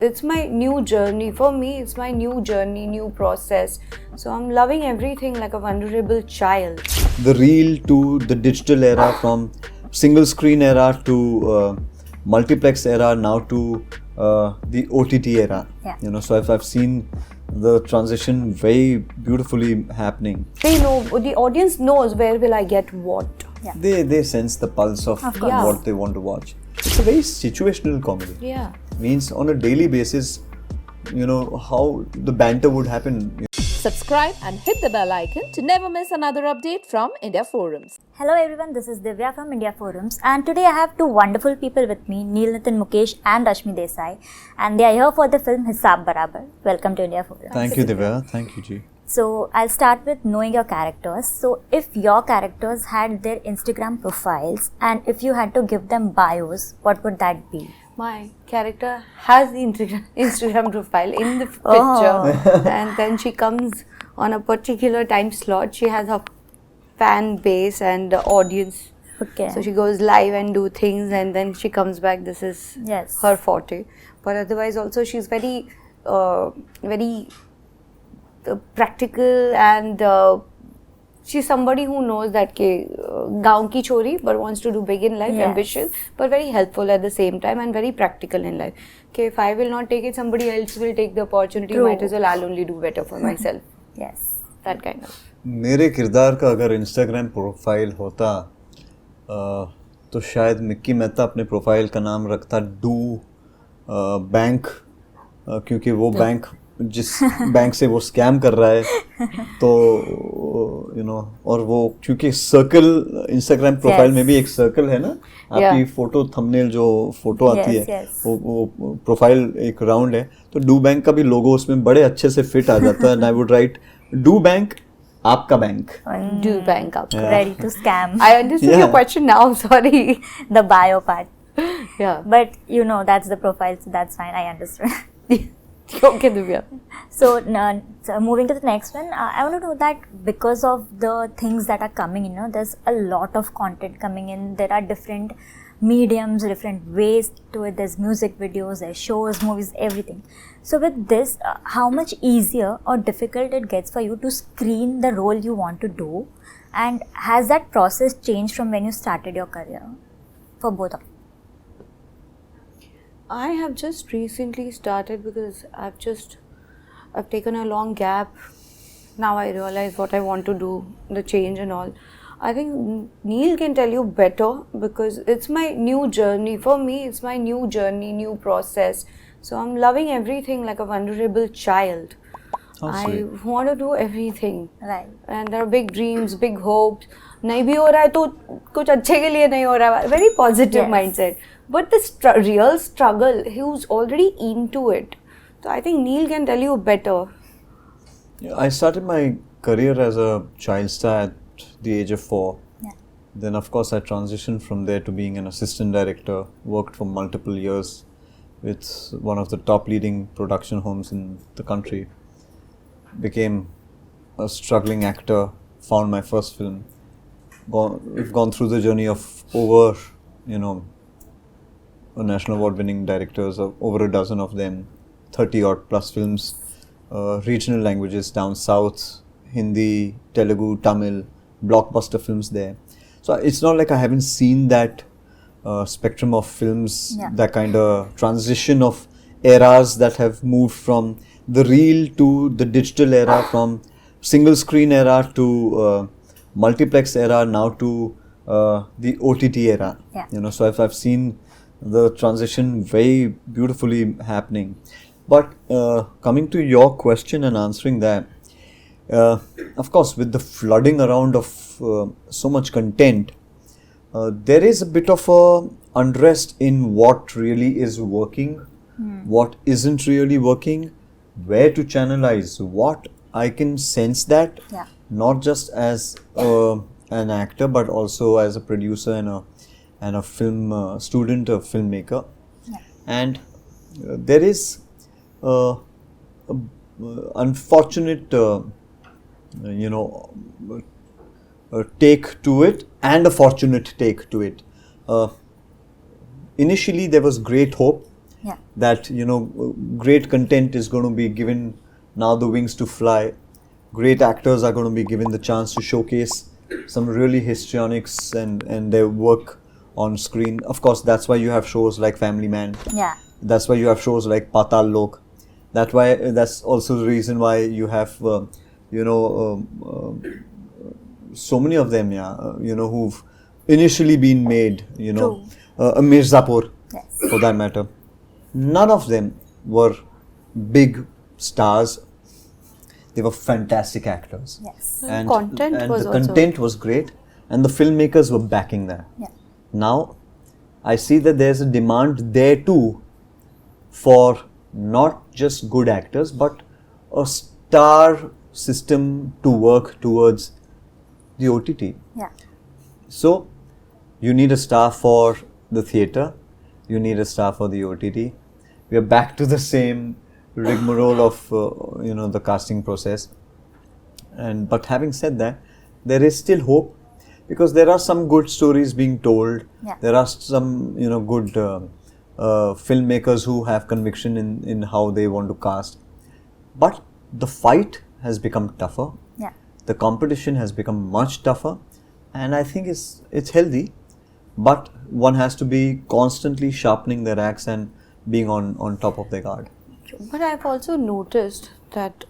It's my new journey. For me, it's my new journey, new process. So I'm loving everything like a vulnerable child. The reel to the digital era, from single screen era to multiplex era, now to the OTT era. Yeah. So I've seen the transition very beautifully happening. They know, the audience knows where will I get what. Yeah. They sense the pulse of course. what they want to watch. It's a very situational comedy. Yeah. Means on a daily basis, how the banter would happen. Subscribe and hit the bell icon to never miss another update from India Forums. Hello everyone, this is Divya from India Forums, and today I have two wonderful people with me, Nitin, Mukesh and Rashami Desai, and they are here for the film Hisab Barabar. Welcome to India Forums. Thank you, Divya. Thank you, Ji. So I'll start with knowing your characters. So if your characters had their Instagram profiles and if you had to give them bios, what would that be? My character has the Instagram profile in the picture, and then she comes on a particular time slot. She has her fan base and audience. Okay. So she goes live and do things, and then she comes back. This is Yes. her forte. But otherwise, also she's very practical, and she's somebody who knows that gaon ki chori, but wants to do big in life, Yes. ambitious, but very helpful at the same time and very practical in life. Okay, if I will not take it, somebody else will take the opportunity. True. Might as well I'll only do better for myself. Yes. That kind of. मेरे किरदार का अगर Instagram profile होता तो शायद Mickey Mehta अपने profile का नाम रखता डू बैंक, क्योंकि वो बैंक जिस बैंक से वो स्कैम कर रहा है, तो और वो क्योंकि सर्कल इंस्टाग्राम प्रोफाइल में भी एक सर्कल है ना, आपकी फोटो थंबनेल जो फोटो आती है, yes. वो प्रोफाइल एक राउंड है, तो डू बैंक का भी लोगो उसमें बड़े अच्छे से फिट आ जाता है. And I would write do bank, आपका bank. Do bank up. Ready to scam. I understood your question now. Sorry. The bio part. Yeah. But that's the profile, so that's fine. I understood. Okay, Divya. So moving to the next one, I want to know that because of the things that are coming in, there's a lot of content coming in. There are different mediums, different ways to it. There's music videos, there's shows, movies, everything. So with this, how much easier or difficult it gets for you to screen the role you want to do, and has that process changed from when you started your career for both of you? I have just recently started because I've taken a long gap. Now I realize what I want to do, the change and all. I think Neil can tell you better because it's my new journey. For me, it's my new journey, new process. So I'm loving everything like a vulnerable child. I want to do everything. Right. And there are big dreams, big hopes. नहीं भी हो रहा है तो कुछ अच्छे के लिए नहीं हो रहा है. Very positive Yes. mindset. But the real struggle, he was already into it. So I think Neil can tell you better. I started my career as a child star at the age of 4. Yeah. Then of course I transitioned from there to being an assistant director, worked for multiple years with one of the top leading production homes in the country, became a struggling actor, found my first film. We've gone through the journey of over, a national award winning directors, of over a dozen of them, 30 odd plus films, regional languages down south, Hindi, Telugu, Tamil, blockbuster films there. So it's not like I haven't seen that spectrum of films, Yeah. that kind of transition of eras that have moved from the reel to the digital era, from single screen era to multiplex era, now to the OTT era. Yeah. So I've seen the transition very beautifully happening. But coming to your question and answering that, of course, with the flooding around of so much content, there is a bit of a unrest in what really is working, what isn't really working, where to channelize what. I can sense that, Yeah. not just as an actor, but also as a producer and a film student, a filmmaker. Yeah. And there is a unfortunate take to it and a fortunate take to it. Initially there was great hope Yeah. That, great content is going to be given now the wings to fly. Great actors are going to be given the chance to showcase some really histrionics and their work on screen. Of course, that's why you have shows like Family Man. Yeah. That's why you have shows like Patal Lok. That's also the reason why you have, so many of them, who've initially been made, True. Mirzapur, Yes. for that matter. None of them were big stars. They were fantastic actors. Yes. And, Content and was the also- content was great, and the filmmakers were backing that. Yeah. Now, I see that there's a demand there too for not just good actors, but a star system to work towards the OTT. Yeah. So, you need a star for the theatre, you need a star for the OTT. We are back to the same rigmarole of the casting process. But having said that, there is still hope, because there are some good stories being told. Yeah. There are some good filmmakers who have conviction in how they want to cast. But the fight has become tougher. Yeah. The competition has become much tougher, and I think it's healthy, but one has to be constantly sharpening their axe and being on top of their guard. But I've also noticed that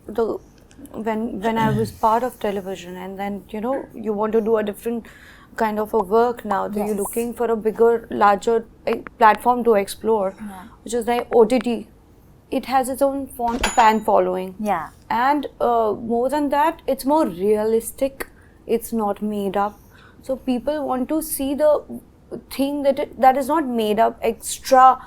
when I was part of television, and then you want to do a different kind of a work now, that you're Yes. looking for a bigger, larger platform to explore, Yeah. which is like OTT. It has its own fan following. Yeah. And more than that, it's more realistic. It's not made up. So people want to see the thing that is not made up. Extra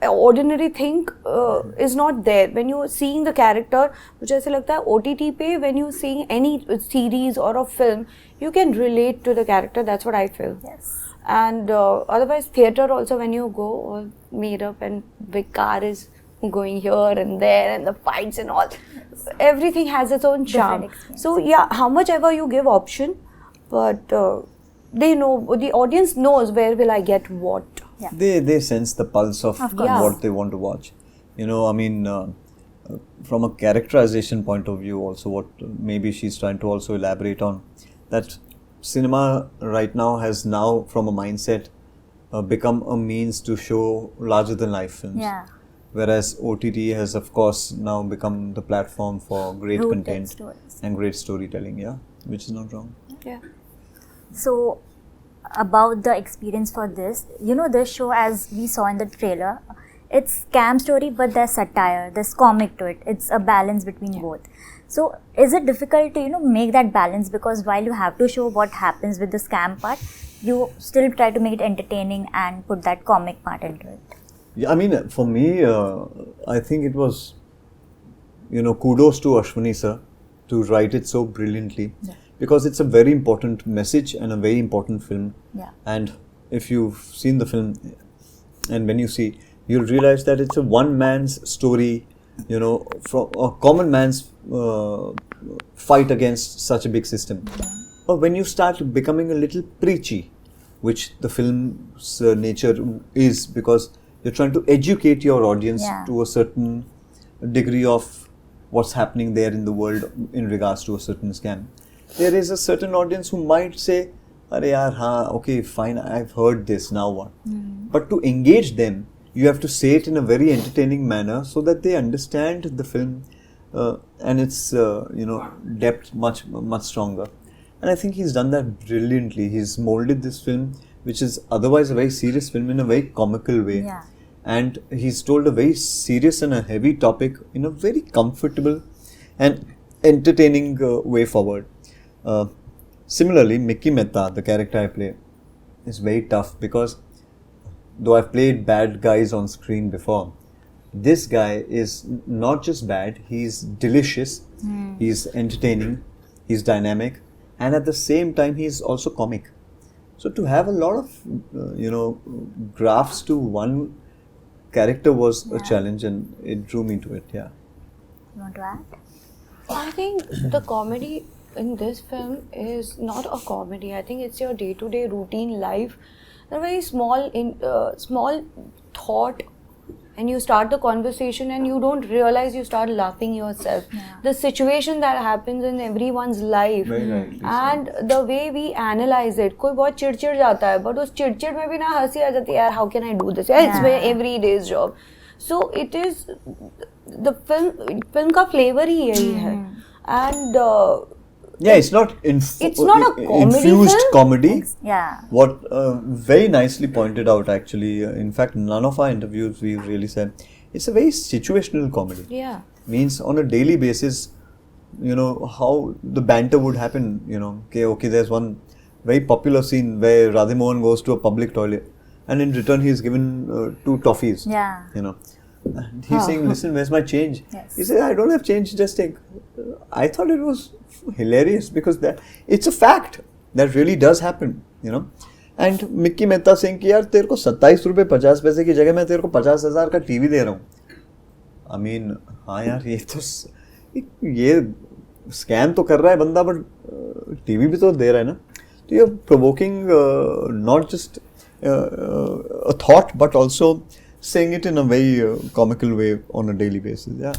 ordinary thing is not there. When you're seeing the character, which ऐसे लगता है OTT पे, when you're seeing any series or a film, you can relate to the character. That's what I feel. Yes. And otherwise, theatre also, when you go all made up and big car is going here and there and the fights and all, everything has its own charm. experience. So yeah, how much ever you give option, but they know, the audience knows where will I get what. Yeah. They sense the pulse of course. what they want to watch. From a characterization point of view, also what maybe she's trying to also elaborate on, that cinema right now has now, from a mindset, become a means to show larger than life films. Yeah. Whereas OTT has, of course, now become the platform for great Rooted content stories. and great storytelling. Yeah, which is not wrong. Yeah. So, about the experience for this, this show, as we saw in the trailer, it's scam story, but there's satire, there's comic to it. It's a balance between both. So, is it difficult to make that balance? Because while you have to show what happens with the scam part, you still try to make it entertaining and put that comic part into it. Yeah, I mean, for me, I think it was, kudos to Ashwini sir to write it so brilliantly, because it's a very important message and a very important film. Yeah. And if you've seen the film, and when you see, you'll realize that it's a one man's story, from a common man's fight against such a big system. But when you start becoming a little preachy, which the film's nature is, because you're trying to educate your audience to a certain degree of what's happening there in the world in regards to a certain scam. There is a certain audience who might say, "Arey yaar, okay, fine, I've heard this, now what?" But to engage them, you have to say it in a very entertaining manner so that they understand the film and its depth much stronger. And I think he's done that brilliantly. He's molded this film, which is otherwise a very serious film, in a very comical way. Yeah. And he's told a very serious and a heavy topic in a very comfortable and entertaining way forward. Similarly, Mickey Mehta, the character I play, is very tough, because though I've played bad guys on screen before, this guy is not just bad, he's delicious, he's entertaining, he's dynamic, and at the same time he's also comic. So to have a lot of graphs to one character was a challenge, and it drew me to it. Yeah. You want to add? I think the comedy in this film is not a comedy. I think it's your day-to-day routine life a very small thought, and you start the conversation and you don't realize you start laughing yourself. The situation that happens in everyone's life, Very rightly and the way we analyze it. कोई बहुत चिड़चिड़ जाता है, but उस चिड़चिड़ में भी ना हंसी आ जाती है, यार how can I do this? It's my everyday's job. So it is the film का flavor ही यही है, and it's not it's not a comedy infused film. comedy. Yeah. What very nicely pointed out actually, in fact none of our interviews we really said, it's a very situational comedy. Yeah. Means on a daily basis, how the banter would happen, okay, there's one very popular scene where Radhe Mohan goes to a public toilet and in return he is given 2 toffees. Yeah. And he's saying, listen, where's my change? Yes. He said, I don't have change, just take. I thought it was hilarious because it's a fact that really does happen, And Mickey Mehta saying कि यार तेरे को 27 रुपए 50 पैसे की जगह मैं तेरे को 50,000 का टीवी दे रहा हूँ. I mean, हाँ यार ये स्कैम तो कर रहा है बंदा, बट टीवी भी तो दे रहा है ना. तो ये provoking not just a thought but also saying it in a very comical way on a daily basis. Yeah.